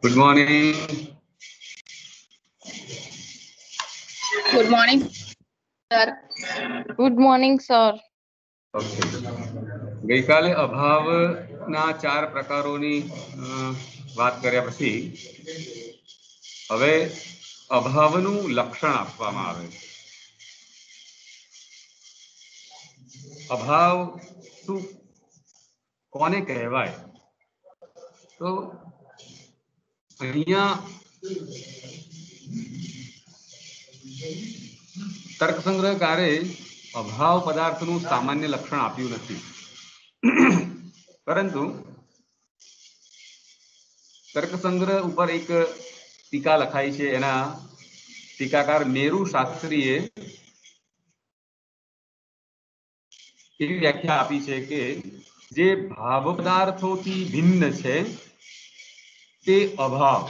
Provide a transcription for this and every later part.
Good morning. Good morning, sir. Good morning, sir. Okay. ગઈકાલે અભાવના 4 પ્રકારોની વાત કર્યા પછી હવે અભાવનું લક્ષણ આપવામાં આવે છે. અભાવ શું કોને કહેવાય? તો અહીંયા તર્ક સંગ્રહકારે અભાવ પદાર્થનું સામાન્ય લક્ષણ આપ્યું નથી, પરંતુ તર્ક સંગ્રહ ઉપર એક ટીકા લખાઈ છે. એના ટીકાકાર મેરુ શાસ્ત્રીએ એવી વ્યાખ્યા આપી છે કે જે ભાવ પદાર્થોથી ભિન્ન છે તે અભાવ,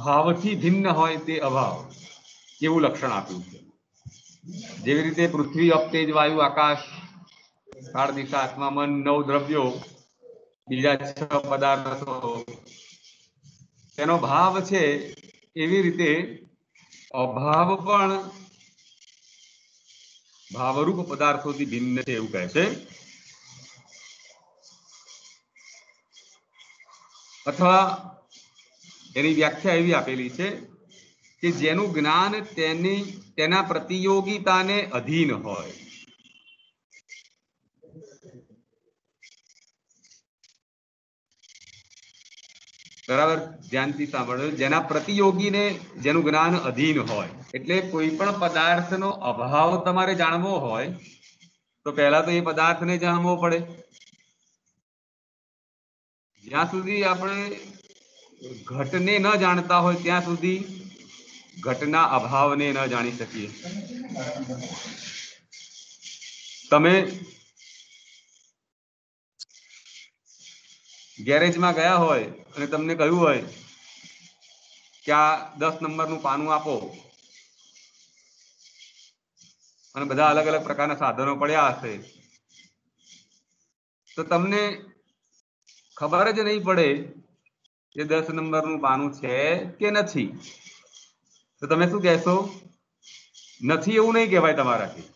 ભાવથી ભિન્ન હોય તે અભાવ, એવું લક્ષણ આપ્યું છે. જેવી રીતે પૃથ્વી, અપ, તેજ, વાયુ, આકાશ, કાળ, દિશા, આત્મા, મન, 9 દ્રવ્યો, બીજા 6 પદાર્થો તેનો ભાવ છે, એવી રીતે અભાવ પણ ભાવરૂપ પદાર્થોથી ભિન્ન છે એવું કહે છે. અથવા એની વ્યાખ્યા એવી આપેલી છે કે જેનું જ્ઞાન તેના પ્રતિયોગિતાને અધીન હોય. બરાબર ધ્યાનથી સાંભળો. જેના પ્રતિયોગીને જેનું જ્ઞાન અધીન હોય, એટલે કોઈ પણ પદાર્થનો અભાવ તમારે જાણવો હોય તો પહેલા તો એ પદાર્થને જાણવો પડે. જ્યાં સુધી આપણે ઘટને ન જાણતા હોય ત્યાં સુધી ઘટના અભાવને ન જાણી શકીએ. તમે ગેરેજમાં ગયા હોય અને તમને કહ્યું હોય કે આ 10 નંબરનું પાનું આપો, અને બધા અલગ અલગ પ્રકારના સાધનો પડ્યા હશે, તો તમને ખબર જ નહીં પડે કે 10 નંબરનું પાનું છે કે નથી. તો તમે શું કહેશો? નથી એવું નહીં કહેવાય તમારાથી,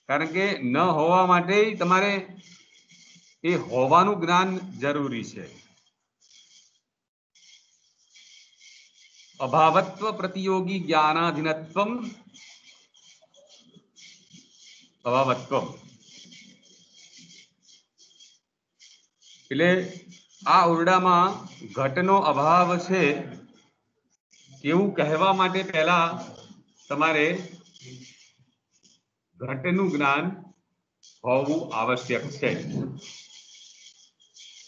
કારણ કે ન હોવા માટે તમારે એ હોવાનું જ્ઞાન જરૂરી છે. અભાવત્વ પ્રતિયોગી જ્ઞાનાધીનત્વમ અભાવત્વમ. એટલે આ ઓરડામાં ઘટનો અભાવ છે એવું કહેવા માટે પહેલા તમારે ઘટનું જ્ઞાન હોવું આવશ્યક છે.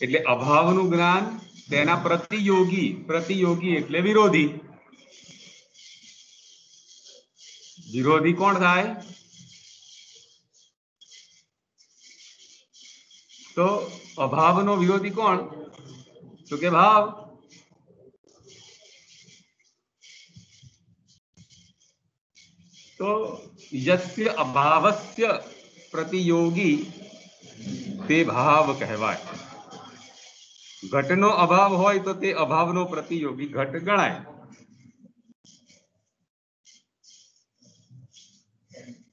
એટલે અભાવનું જ્ઞાન તેના પ્રતિયોગી, પ્રતિયોગી એટલે વિરોધી. વિરોધી કોણ થાય? તો અભાવનો વિરોધી કોણ? તો કે ભાવ. તો યસ્ય અભાવસ્ય પ્રતિયોગી તે ભાવ કહેવાય. ઘટનો અભાવ હોય તો તે અભાવનો પ્રતિયોગી ઘટ ગણાય.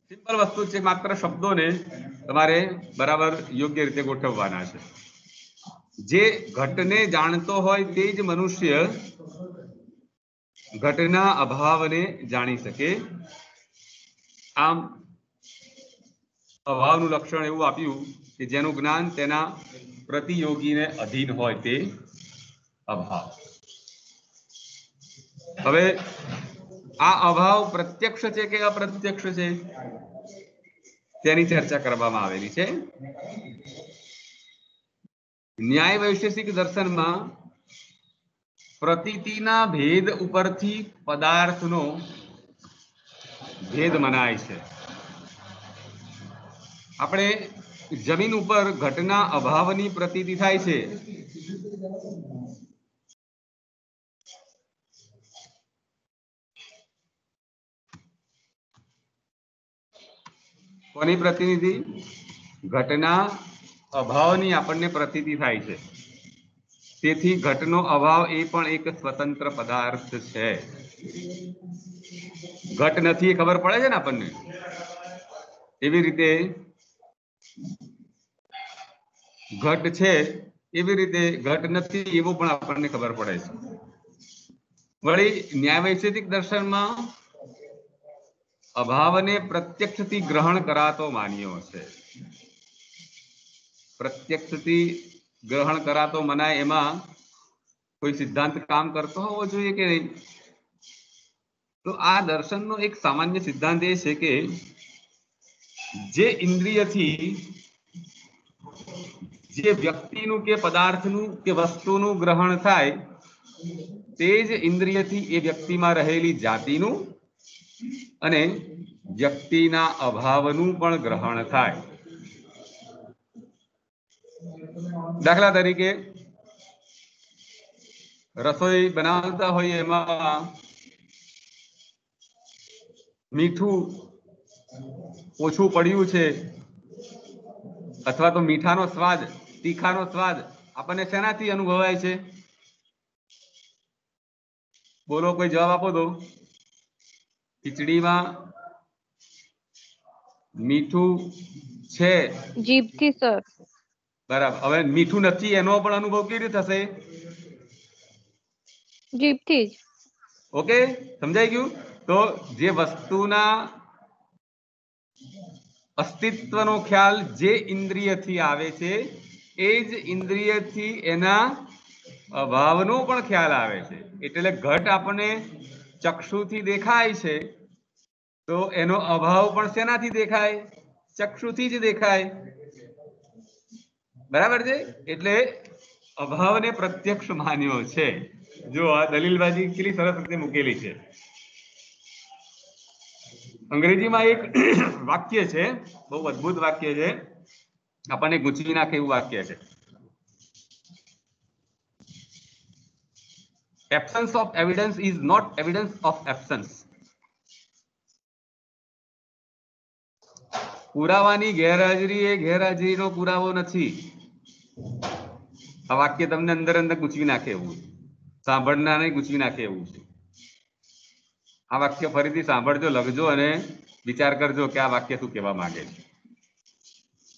સિમ્પલ વસ્તુ છે, માત્ર શબ્દોને તમારે બરાબર યોગ્ય રીતે ગોઠવવાના છે. જે ઘટને જાણતો હોય તે જ મનુષ્ય ઘટના અભાવને જાણી શકે. આમ અભાવનું લક્ષણ એવું આપ્યું કે જેનું જ્ઞાન તેના પ્રતિયોગીને અધીન હોય તે અભાવ. હવે આ અભાવ પ્રત્યક્ષ છે કે અપ્રત્યક્ષ છે તેની ચર્ચા કરવામાં આવેલી છે. ન્યાય વૈશેષિક દર્શનમાં પ્રતીતિના ભેદ ઉપરથી પદાર્થનો ભેદ મનાય છે. આપણે જમીન ઉપર ઘટના અભાવની પ્રતીતિ થાય છે, કોની પ્રતિનિધિ? ઘટના અભાવની આપણને પ્રતીતિ થાય છે, તેથી ઘટનો અભાવ એ પણ એક સ્વતંત્ર પદાર્થ છે. ઘટ નથી એ ખબર પડે છે ને આપણને, એવી રીતે ઘટ છે એવી રીતે ઘટ નથી એવું પણ આપણને ખબર પડે છે. વળી ન્યાય વૈશેષિક દર્શનમાં અભાવને પ્રત્યક્ષથી ગ્રહણ કરાતો માન્યો છે. પ્રત્યક્ષથી ગ્રહણ કરાતો મનાય એમાં કોઈ સિદ્ધાંત કામ કરતો હોવો જોઈએ કે નહીં? તો આ દર્શનનો એક સામાન્ય સિદ્ધાંત એ છે કે જે ઇન્દ્રિયથી જે વ્યક્તિનું કે પદાર્થનું કે વસ્તુનું ગ્રહણ થાય તે જ ઇન્દ્રિયથી એ વ્યક્તિમાં રહેલી જાતિનું અને વ્યક્તિના અભાવનું પણ ગ્રહણ થાય. દાખલા તરીકે રસોઈ બનાવતા હોઈએ એમાં મીઠું ઓછું પડ્યું છે અથવા તો મીઠાનો સ્વાદ, તીખાનો સ્વાદ આપણને શેનાથી અનુભવાય છે? બોલો, કોઈ જવાબ આપો તો. ખીચડીમાં મીઠું છે, જીભથી સર. બરાબર. હવે મીઠું નથી એનો પણ અનુભવ કેવી રીતે થશે? જીભથી જ. ઓકે, સમજાઈ ગયું? તો જે વસ્તુના અસ્તિત્વનો ખ્યાલ જે ઇન્દ્રિયથી આવે છે એ જ ઇન્દ્રિયથી એના અભાવનો પણ ખ્યાલ આવે છે. એટલે ઘટ આપણને ચક્ષુથી દેખાય છે તો એનો અભાવ પણ શેનાથી દેખાય? ચક્ષુથી જ દેખાય. બરાબર છે? એટલે અભાવને પ્રત્યક્ષ માન્યો છે. જો આ દલીલબાજી કેટલી સરસ રીતે મૂકેલી છે. અંગ્રેજીમાં એક વાક્ય છે, બહુ અદ્ભુત વાક્ય છે, આપણને ગૂંચવી નાખે એવું વાક્ય છે. Absence of evidence is not evidence of absence. પુરાવાની ગેરહાજરી એ ગેરહાજરીનો પુરાવો નથી. આ વાક્ય તમને અંદર અંદર ગૂંચવી નાખે એવું, સાંભળનારને ગૂંચવી નાખે એવું છે. આ વાક્ય ફરીથી સાંભળજો, લખજો અને વિચાર કરજો કે આ વાક્ય શું કહેવા માંગે છે.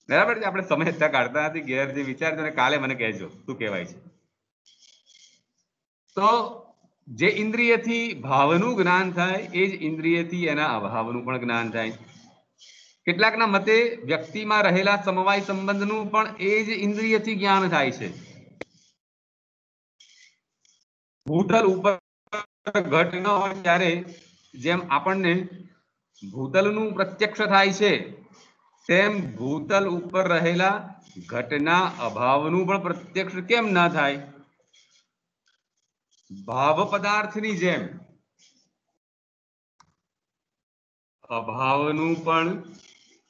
બરાબર છે? આપણે સમય અત્યારે કાઢતા નથી, ઘેર જે વિચારજો અને કાલે મને કહેજો શું કહેવાય છે. તો જે ઇન્દ્રિયથી ભાવનું જ્ઞાન થાય એ જ ઇન્દ્રિયથી એના અભાવનું પણ જ્ઞાન થાય. કેટલાકના મતે વ્યક્તિમાં રહેલા સમવાય સંબંધનું પણ એ જ ઇન્દ્રિયથી જ્ઞાન થાય છે. ભૂતલ ઉપર ઘટ ન હોય ત્યારે જેમ આપણને ભૂતલનું પ્રત્યક્ષ થાય છે તેમ ભૂતલ ઉપર રહેલા ઘટના અભાવનું પણ પ્રત્યક્ષ કેમ ના થાય? ભાવ પદાર્થની જેમ અભાવનું પણ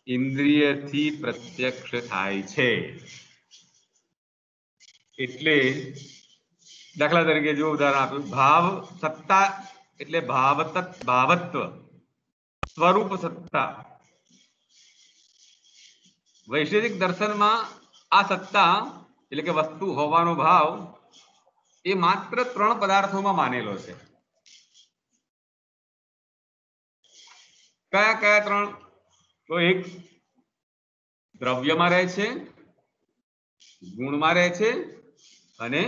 ઇન્દ્રિયથી પ્રત્યક્ષ થાય છે. એટલે દાખલા તરીકે જો ઉદાહરણ આપ્યું, ભાવ સત્તા એટલે ભાવત્વ, સ્વરૂપ સત્તા. વૈશેષિક દર્શનમાં આ સત્તા એટલે કે વસ્તુ હોવાનો ભાવ એ માત્ર 3 પદાર્થોમાં માનેલો છે. કયા કયા 3? તો એક દ્રવ્યમાં રહે છે, ગુણમાં રહે છે અને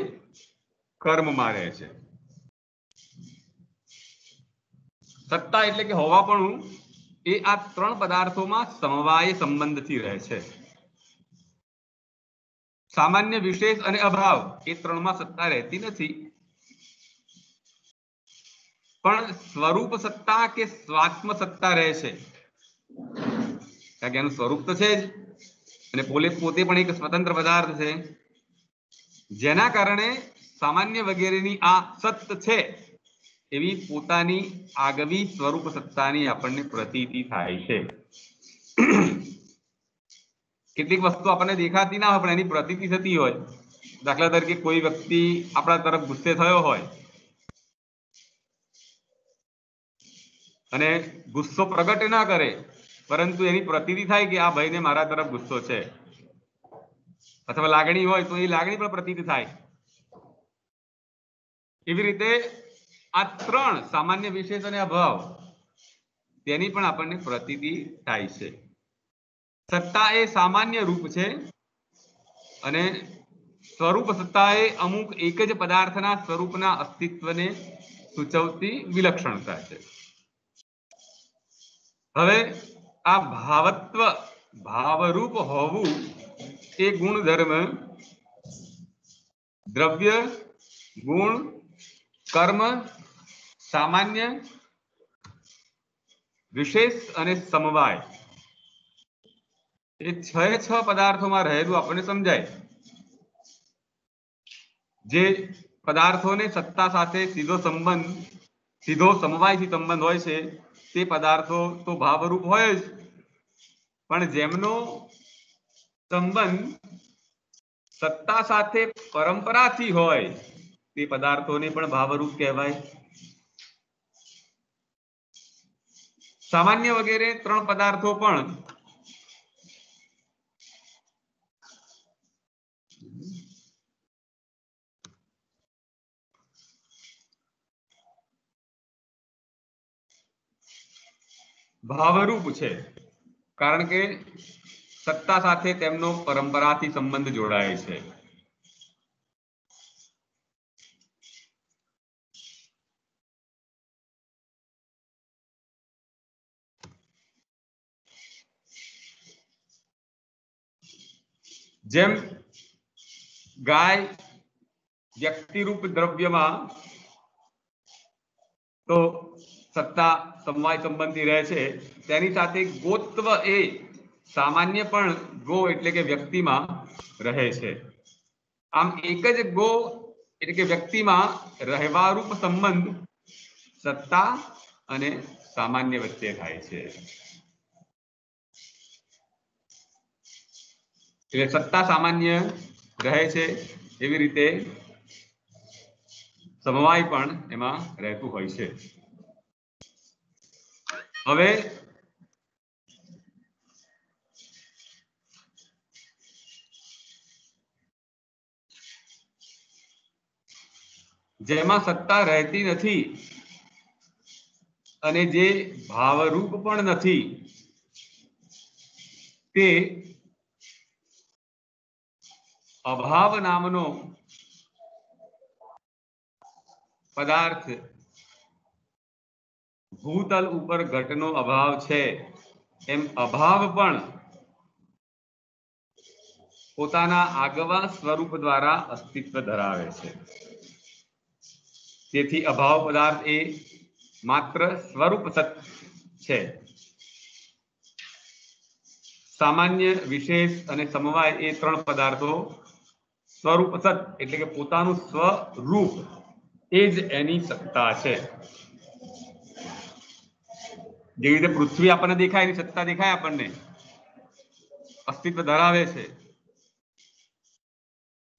કર્મમાં રહે છે. સત્તા એટલે કે હોવાપણું એ આ 3 પદાર્થોમાં સમવાય સંબંધથી રહે છે. સામાન્ય, વિશેષ અને અભાવ એ 3માં સત્તા રહેતી નથી, પણ સ્વરૂપ સત્તા કે સ્વાત્મ સત્તા રહે છે. કારણ કે એનું સ્વરૂપ તો છે જ અને પોતે પણ એક સ્વતંત્ર પદાર્થ છે, જેના કારણે સામાન્ય વગેરેની આ સત્ છે એવી પોતાની આગવી સ્વરૂપ સત્તાની આપણને પ્રતીતિ થાય છે. કેટલીક વસ્તુ આપણને દેખાતી ના હોય પણ એની પ્રતીતિ થતી હોય. દાખલા તરીકે કોઈ વ્યક્તિ આપણા તરફ ગુસ્સે થયો હોય અને ગુસ્સો પ્રગટ ના કરે પરંતુ એની પ્રતીતિ થાય કે આ ભાઈને મારા તરફ ગુસ્સો છે, અથવા લાગણી હોય તો એ લાગણી પણ પ્રતીત થાય. એવી રીતે આ ત્રણ સામાન્ય વિશેષ અને અભાવ તેની પણ આપણને પ્રતીતિ થાય છે. સત્તા એ સામાન્ય રૂપ છે અને સ્વરૂપ સત્તા એ અમુક એક જ પદાર્થના સ્વરૂપના અસ્તિત્વને સૂચવતી વિલક્ષણતા છે. હવે આ ભાવત્વ ભાવરૂપ હોવું એ ગુણધર્મ દ્રવ્ય, ગુણ, કર્મ, સામાન્ય, વિશેષ અને સમવાય એ છ પદાર્થોમાં રહેલું આપણને સમજાય. જે પદાર્થોને સત્તા સાથે સીધો સમવાયથી સંબંધ હોય છે તે પદાર્થો તો ભાવરૂપ હોય જ, પણ જેમનો સંબંધ સત્તા સાથે પરંપરાથી હોય તે પદાર્થોને પણ ભાવરૂપ કહેવાય. સામાન્ય વગેરે ત્રણ પદાર્થો પણ ભાવરૂપ છે, કારણ કે સત્તા સાથે તેમનો પરંપરાથી સંબંધ જોડાય છે. જેમ ગાય વ્યક્તિરૂપ દ્રવ્યમાં તો સત્તા સમવાય સંબંધી રહે છે, તેની સાથે ગોત્વ એ સામાન્ય પણ ગો એટલે કે વ્યક્તિમાં રહે છે. આમ એક જ ગો એટલે કે વ્યક્તિમાં રહેવારૂપ સંબંધ સત્તા અને સામાન્ય વચ્ચે થાય છે. એટલે સત્તા સામાન્ય રહે છે, એવી રીતે સમવાય પણ એમાં રહેતું હોય છે. હવે જેમાં સત્તા રહેતી નથી અને જે ભાવરૂપ પણ નથી તે અભાવ નામનો પદાર્થ ભૂતલ ઉપર ઘટનો અભાવ છે, એમ અભાવ પણ પોતાના આગવા સ્વરૂપ દ્વારા અસ્તિત્વ ધરાવે છે. તેથી અભાવ પદાર્થ એ માત્ર સ્વરૂપ સત છે. સામાન્ય, વિશેષ અને સમવાય એ ત્રણ પદાર્થો સ્વરૂપ સત એટલે કે પોતાનું સ્વરૂપ એ જ એની સત્તા છે. જેવી રીતે પૃથ્વી આપણને દેખાય, એની સત્તા દેખાય, આપણને અસ્તિત્વ ધરાવે છે.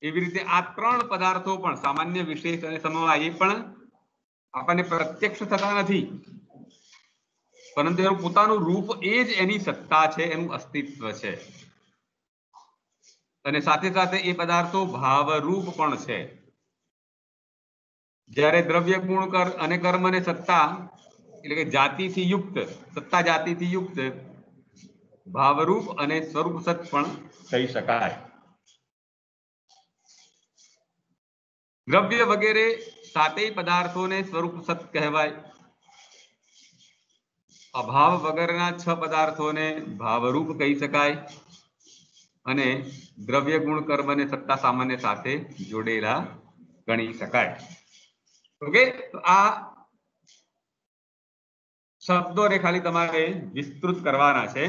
એવી રીતે આ ત્રણ પદાર્થો પણ સામાન્ય, વિશેષ અને સમવાય એ પણ આપણને પ્રત્યક્ષ થતા નથી, પરંતુ એનું પોતાનું રૂપ એ જ એની સત્તા છે, એનું અસ્તિત્વ છે. અને સાથે સાથે એ પદાર્થો ભાવરૂપ પણ છે. જ્યારે દ્રવ્ય, ગુણ, અને કર્મ અને સત્તા એટલે કે જાતિથી યુક્ત, સત્તા જાતિથી યુક્ત ભાવરૂપ અને સ્વરૂપ સત પણ કહી શકાય. દ્રવ્ય વગેરે સાતેય પદાર્થોને સ્વરૂપ સત કહેવાય. અભાવ વગરના છ પદાર્થોને ભાવરૂપ કહી શકાય અને દ્રવ્ય, ગુણ, કર્મ અને સત્તા સામાન્ય સાથે જોડેલા ગણી શકાય. ઓકે, તો આ શબ્દોને ખાલી તમારે વિસ્તૃત કરવાના છે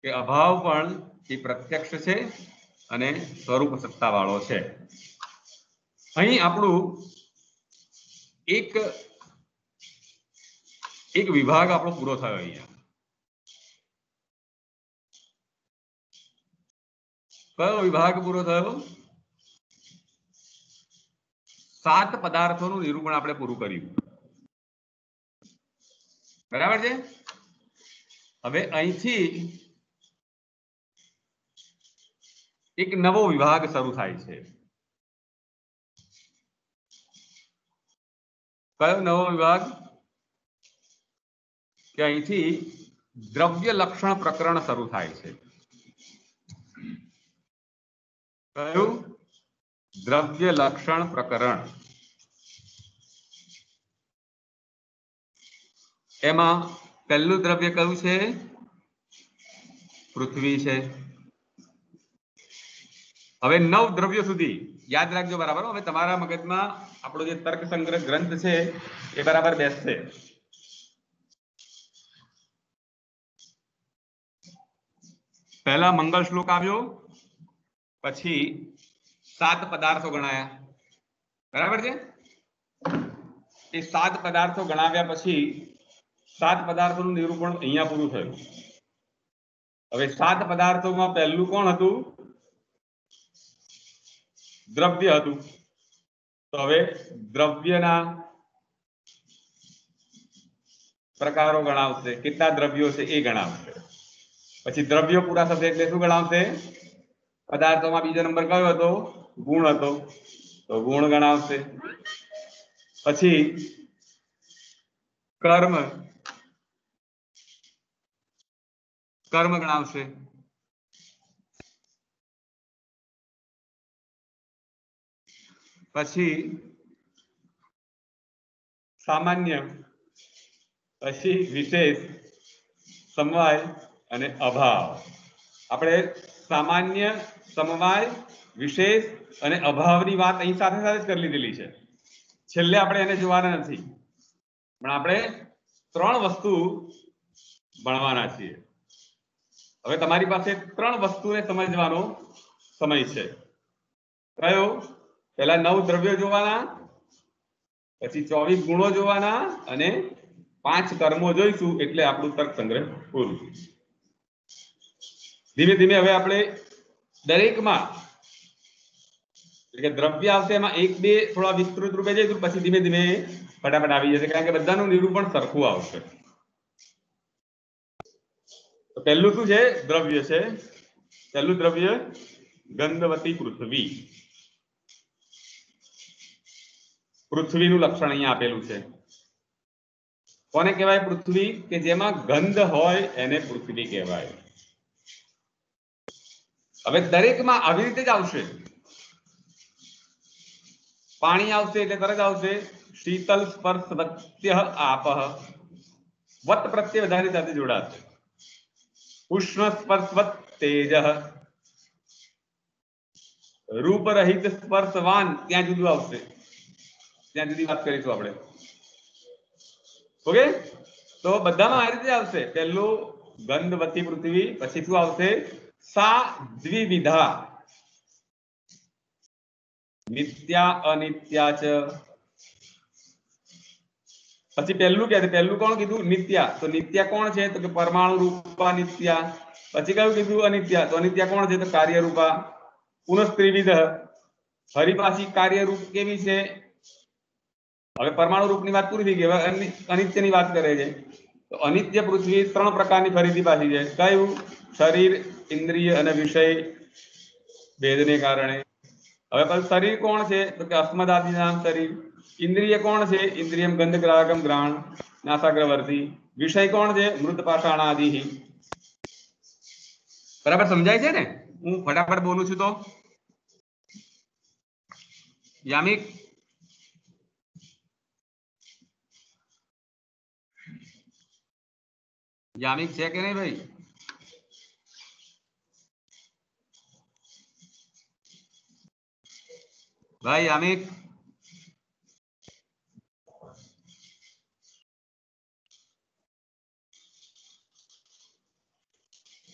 કે અભાવ પણ એ પ્રત્યક્ષ છે અને સ્વરૂપ સત્તા વાળો છે. અહીં આપણું એક વિભાગ આપણો પૂરો થયો. અહીંયા કયો વિભાગ પૂરો થયો? 7 પદાર્થોનું નિરૂપણ આપણે પૂરું કર્યું. બરાબર છે. હવે અહીંથી એક નવો વિભાગ શરૂ થાય છે. કયો નવો વિભાગ? કે અહીંથી દ્રવ્ય લક્ષણ પ્રકરણ શરૂ થાય છે. કયું? દ્રવ્ય લક્ષણ પ્રકરણ. એમાં પહેલું દ્રવ્ય કયું છે? પૃથ્વી છે. હવે 9 દ્રવ્યો સુધી યાદ રાખજો બરાબર. હવે તમારા મગજમાં આપણો જે તર્ક સંગ્રહ ગ્રંથ છે એ બરાબર બેસશે. પહેલા મંગળ શ્લોક આવ્યો, પછી 7 પદાર્થો ગણાયા, બરાબર છે. એ 7 પદાર્થો ગણાવ્યા પછી 7 પદાર્થોનું નિરૂપણ અહીંયા પૂરું થયું. હવે 7 પદાર્થોમાં પહેલું કોણ હતું? દ્રવ્ય હતું. તો હવે દ્રવ્યના પ્રકારો ગણાવશે, કેટલા દ્રવ્યો છે એ ગણાવશે. પછી દ્રવ્યો પૂરા થશે એટલે શું ગણાવશે? પદાર્થોમાં બીજો નંબર કયો હતો? ગુણ હતો, તો ગુણ ગણાવશે. પછી કર્મ ગણાવશે. પછી સામાન્ય, પછી વિશેષ, સમવાય અને અભાવ. આપણે સામાન્ય, સમવાય, વિશેષ અને અભાવની વાત અહીં સાથે સાથે જ કરી લીધેલી છે. છેલ્લે આપણે એને જોવાના નથી, પણ આપણે 3 વસ્તુ ભણવાના છીએ. હવે તમારી પાસે 3 વસ્તુને સમજવાનો સમય છે. કયો? પહેલા 9 દ્રવ્યો જોવાના, પછી 24 ગુણો જોવાના અને 5 કર્મો જોઈશું એટલે આપણું તર્ક સંગ્રહ પૂરું. ધીમે ધીમે હવે આપણે દરેકમાં એટલે કે દ્રવ્ય આવશે એમાં 1 2 થોડા વિસ્તૃત રૂપે જઈશું, પછી ધીમે ધીમે ફટાફટ આવી જશે, કારણ કે બધાનું નિરૂપણ સરખું આવશે. તો પહેલું શું છે? દ્રવ્ય છે. પહેલું દ્રવ્ય ગંધવતી પૃથ્વી. પૃથ્વીનું લક્ષણ અહીંયા આપેલું છે. કોને કહેવાય પૃથ્વી? કે જેમાં ગંધ હોય એને પૃથ્વી કહેવાય. હવે દરેકમાં આવી રીતે જ આવશે. પાણી આવશે એટલે તરત આવશે શીતલ સ્પર્શ વત્ય આપહ, વત પ્રત્યય વધારે સાથે જોડાશે. ઉષ્ણ સ્પર્શવત તેજ, રૂપ રહિત સ્પર્શવાન ત્યાં જુદું આવશે, ત્યાં જુદી વાત કરીશું આપણે. ઓકે, તો બધામાં આ રીતે આવશે. પહેલું ગંધવતી પૃથ્વી, પછી શું આવશે? સા દ્વિવિધા, નિત્યા અનિત્યા ચ. પછી પહેલું કે પહેલું કોણ કીધું? નિત્યા. તો નિત્યા કોણ છે? તો કે પરમાણુ રૂપા નિત્યા. પછી કયું કીધું? અનિત્યા. તો અનિત્યા કોણ છે? તો કાર્ય રૂપા. પુનઃ ત્રિવિધ, ફરી પાછી કાર્ય રૂપ કેવી છે? હવે પરમાણુ રૂપની વાત પૂરી થઈ ગઈ, હવે અનિત્યની વાત કરે છે. તો અનિત્ય પૃથ્વી 3 પ્રકારની ફરીથી પાછી છે. કયું? શરીર, ઇન્દ્રિય અને વિષય ભેદને કારણે. હવે પછી શરીર કોણ છે? તો કે અસ્મદાદિ નામ શરીર. ઇન્દ્રિય કોણ છે? ઇન્દ્રિયમ ગંધ ગ્રાહકમ ગ્રહણ નાસાગ્રવર્તી. વિષય કોણ છે? મૃત પાષાણાદિ. બરાબર સમજાય છે ને? હું ફટાફટ બોલું છું તો યામિક છે કે નહીં ભાઈ? ભાઈ યામિક,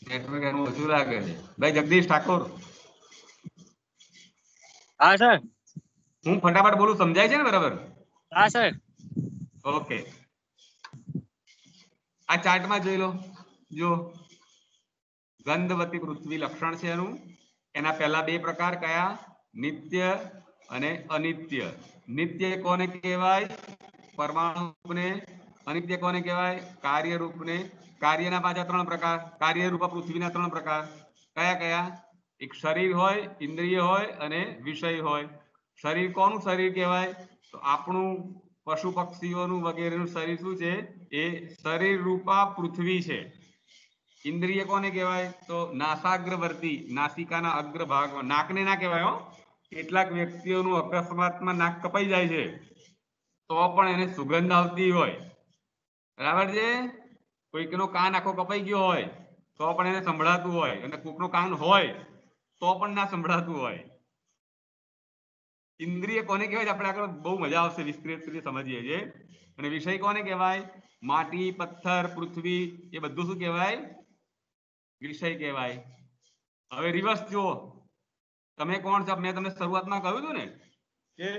નેટવર્ક એનું ઓછું લાગે છે. ભાઈ જગદીશ ઠાકોર. હા સર. હું ફટાફટ બોલું, સમજાય છે ને બરાબર? હા સર. ઓકે, આ ચાર્ટમાં જોઈ લો. જો ગંધવતી પૃથ્વી લક્ષણ છે એનું. એના પહેલા 2 પ્રકાર કયા? નિત્ય અને અનિત્ય. નિત્ય કોને કહેવાય? પરમાણુને અનિત્ય કોને કહેવાય? કાર્યરૂપને. કાર્યના પાછા 3 પ્રકાર. કાર્યરૂપા પૃથ્વીના 3 પ્રકાર કયા કયા? એક શરીર હોય, ઇન્દ્રિય હોય અને વિષય હોય. શરીર કોનું શરીર કહેવાય? તો આપણું, પશુ પક્ષીઓનું વગેરેનું શરીર શું છે? એ શરીર રૂપા પૃથ્વી છે. ઇન્દ્રિય કોને કહેવાય? તો નાસાગ્રવર્તી, નાસિકાના અગ્રભાગમાં. નાકને ના કહેવાય હો. કેટલાક વ્યક્તિઓનું અકસ્માતમાં નાક કપાઈ જાય છે તો પણ એને સુગંધ આવતી હોય, બરાબર છે. કોઈકનો કાન આખો કપાઈ ગયો હોય તો પણ એને સંભળાતું હોય, અને કોઈકનો કાન હોય તો પણ ના સંભળાતું હોય. ઇન્દ્રિય કોને કહેવાય? આપણે આગળ બહુ મજા આવશે વિસ્તૃત રીતે સમજીએ છીએ. અને વિષય કોને કહેવાય? માટી, પથ્થર, પૃથ્વી, એ બધું શું કહેવાય? વિષય કહેવાય. હવે રિવર્સ જુઓ. તમે કોણ છો? મેં તમને શરૂઆતમાં કહ્યું હતું ને કે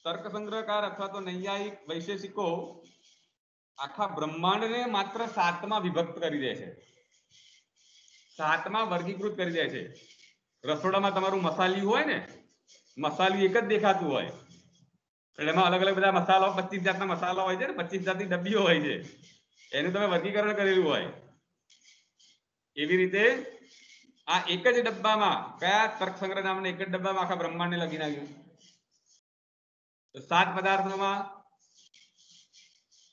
તર્ક સંગ્રહકાર અથવા તો નૈયાયિક વૈશેષિકો આખા બ્રહ્માંડને માત્ર 7માં વિભક્ત કરી દે છે, 7માં વર્ગીકૃત કરી દે છે. રસોડામાં તમારું મસાલિયું હોય ને, મસાલિયું એક જ દેખાતું હોય, એટલે એમાં અલગ અલગ બધા મસાલા, 25 જાતના મસાલા હોય છે ને, 25 જાતની ડબ્બીઓ હોય છે, એનું તમે વર્ગીકરણ કરેલું હોય. એવી રીતે આ એક જ ડબ્બામાં, કયા તર્ક સંગ્રહ નામના એક જ ડબ્બામાં આખા બ્રહ્માંડને લખી નાખ્યું. તો 7 પદાર્થોમાં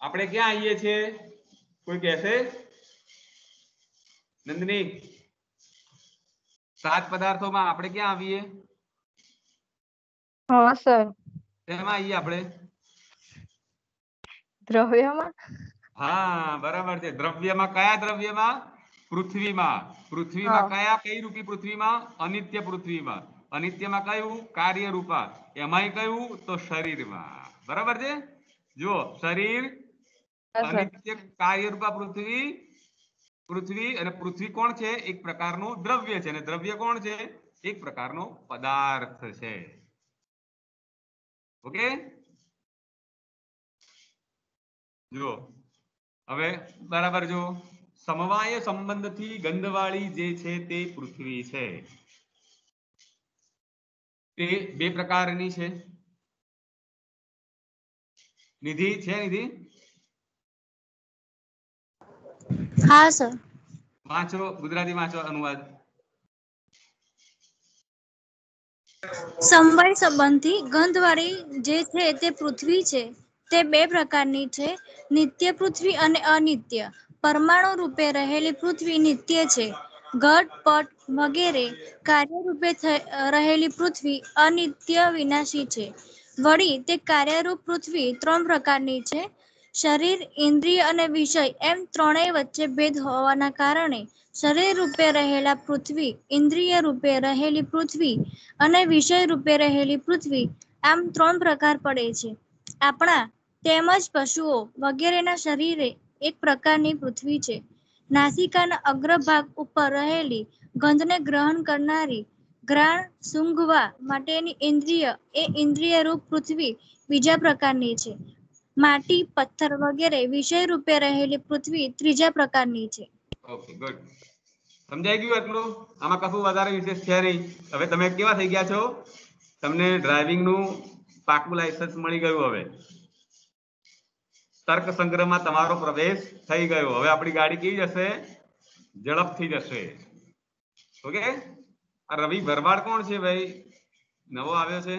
આપણે ક્યાં આવીએ છીએ? કોઈ કહેશે? નંદની, 7 પદાર્થોમાં આપણે ક્યાં આવીએ? हाँ सर. એમાં આવીએ આપણે? દ્રવ્યમાં. હા, બરાબર છે. દ્રવ્યમાં. કયા દ્રવ્યમાં? પૃથ્વીમાં. પૃથ્વીમાં હા. કયા? કઈ રૂપી પૃથ્વીમાં? અનિત્ય પૃથ્વીમાં. અનિત્યમાં કયું? કાર્ય રૂપા. એમાંય કયું? તો શરીરમાં. બરાબર છે. જુઓ, શરીર, हाँ सर. અનિત્ય, કાર્ય રૂપા પૃથ્વી. પૃથ્વી, અને પૃથ્વી કોણ છે? એક પ્રકારનું દ્રવ્ય છે, અને દ્રવ્ય કોણ છે? એક પ્રકારનો પદાર્થ છે. ઓકે, જુઓ હવે બરાબર. જો સમવાય સંબંધથી ગંધવાળી જે છે તે પૃથ્વી છે, તે 2 પ્રકારની છે. નિધિ છે? નિધિ हाँ सर. વાંચો, ગુજરાતી વાંચો અનુવાદ. સમવાય સંબંધી ગંધવાળી જે છે તે પૃથ્વી છે, તે 2 પ્રકારની છે, નિત્ય પૃથ્વી અને અનિત્ય. પરમાણુ રૂપે રહેલી પૃથ્વી નિત્ય છે. ઘટ પટ વગેરે કાર્યરૂપે રહેલી પૃથ્વી અનિત્ય વિનાશી છે. વળી તે કાર્યરૂપ પૃથ્વી 3 પ્રકારની છે. શરીર, ઇન્દ્રિય અને વિષય એમ ત્રણેય વચ્ચે ભેદ હોવાના કારણે શરીર રૂપે રહેલા પૃથ્વી, ઇન્દ્રિય રૂપે રહેલી પૃથ્વી અને વિષય રૂપે રહેલી પૃથ્વી, આમ 3 પ્રકાર પડે છે. આપણા તેમજ પશુઓ વગેરેના શરીરે એક પ્રકારની પૃથ્વી છે. નાસિકાના અગ્રભાગ ઉપર રહેલી ગંધને ગ્રહણ કરનારી, ઘ્રાણ સૂંઘવા માટેની ઇન્દ્રિય એ ઇન્દ્રિય રૂપ પૃથ્વી બીજા પ્રકારની છે. માટી, પથ્થર વગેરે વિષય રૂપે રહેલી પૃથ્વી ત્રીજા પ્રકારની છે. Okay, good. સમજાઈ ગયું એટલું? આમાં કશું વધારે વિશેષ છે નહીં. હવે તમે કેવા થઈ ગયા છો? તમને ડ્રાઇવિંગનું પાકું લાયસન્સ મળી ગયું. હવે તર્ક સંગ્રહમાં તમારો પ્રવેશ થઈ ગયો. હવે આપણી ગાડી કેવી જશે? ઝડપથી જશે. ઓકે. આ રવિ ભરવાડ કોણ છે ભાઈ? નવો આવ્યો છે.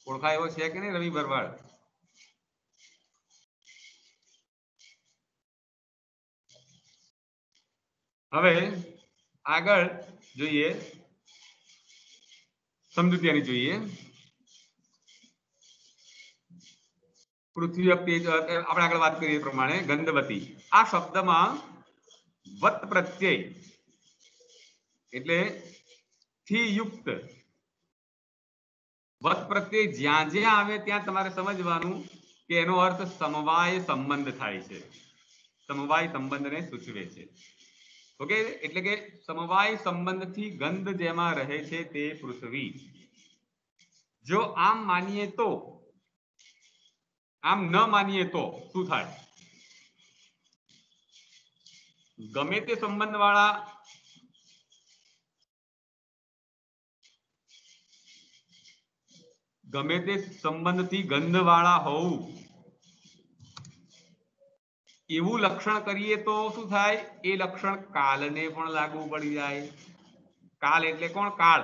ઓળખાય એવો છે કે નહીં રવિ ભરવાડ? હવે આગળ જોઈએ, સમજૂતિયાની જોઈએ. પૃથ્વી આપણે આગળ વાત કરીએ એ પ્રમાણે ગંધવતી, આ શબ્દમાં વત પ્રત્યય એટલે થી યુક્ત. વત પ્રત્યય જ્યાં જ્યાં આવે ત્યાં તમારે સમજવાનું કે એનો અર્થ સમવાય સંબંધ થાય છે. સમવાય સંબંધને સૂચવે છે. ઓકે, એટલે કે સમવાય સંબંધથી ગંધ જેમાં રહે છે તે પૃથ્વી. જો આમ માનીએ તો, આમ ન માનીએ તો શું થાય? ગમે તે સંબંધ વાળા ગમે તે સંબંધથી ગંધવાળા હોવું એવું લક્ષણ કરીએ તો શું થાય? એ લક્ષણ કાલને પણ લાગુ પડી જાય. કાલ એટલે કોણ? કાળ,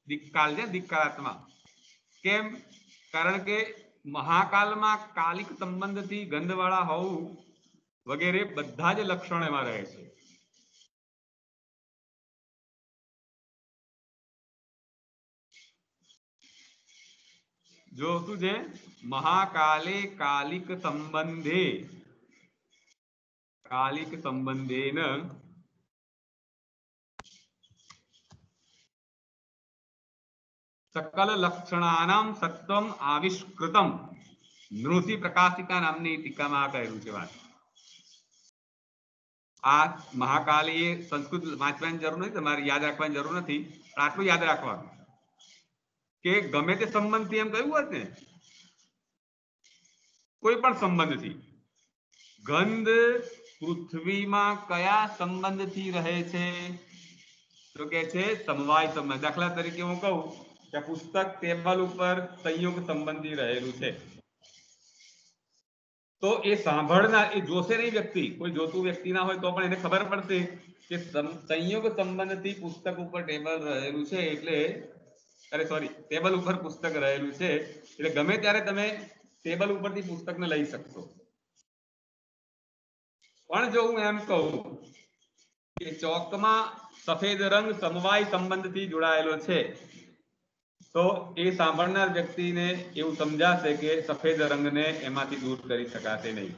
દિક્કાળ છે, દિક્કાળાત્મા. કેમ? કારણ કે મહાકાલમાં કાલિક સંબંધથી ગંધવાળા હોવું વગેરે બધા જ લક્ષણ એમાં રહે છે. જો શું છે? મહાકાલે કાલિક સંબંધે, કાલિક સંબંધેન સકલ લક્ષણાનામ સત્વમ આવિષ્કૃતમ નૃસિ પ્રકાશિકા નામની ટીકામાં આ કહેલું છે વાત. આ મહાકાલે સંસ્કૃત વાંચવાની જરૂર નથી, તમારે યાદ રાખવાની જરૂર નથી, પણ આટલું યાદ રાખવાનું કે ગમે તે સંબંધથી એમ કહ્યું હોત ને, કોઈ પણ સંબંધથી, ગંધ પૃથ્વીમાં કયા સંબંધથી રહે છે? તો કે છે સમવાય સંબંધ. દાખલા તરીકે હું કહું કે પુસ્તક ટેબલ ઉપર સંયોગ સંબંધી રહેલું છે, તો એ સાંભળનાર, એ જોશે નહીં વ્યક્તિ, કોઈ જોતું વ્યક્તિ ના હોય તો પણ એને ખબર પડશે કે સંયોગ સંબંધથી પુસ્તક ઉપર ટેબલ રહેલું છે, એટલે ટેબલ ઉપર પુસ્તક રહેલું છે, એટલે ગમે ત્યારે તમે ટેબલ ઉપરથી પુસ્તકને લઈ શકશો. પણ જો હું એમ કહું કે ચોકમાં સફેદ રંગ સમવાય સંબંધથી જોડાયેલો છે, તો એ સાંભળનાર વ્યક્તિને એવું સમજાશે કે સફેદ રંગને એમાંથી દૂર કરી શકાશે નહીં.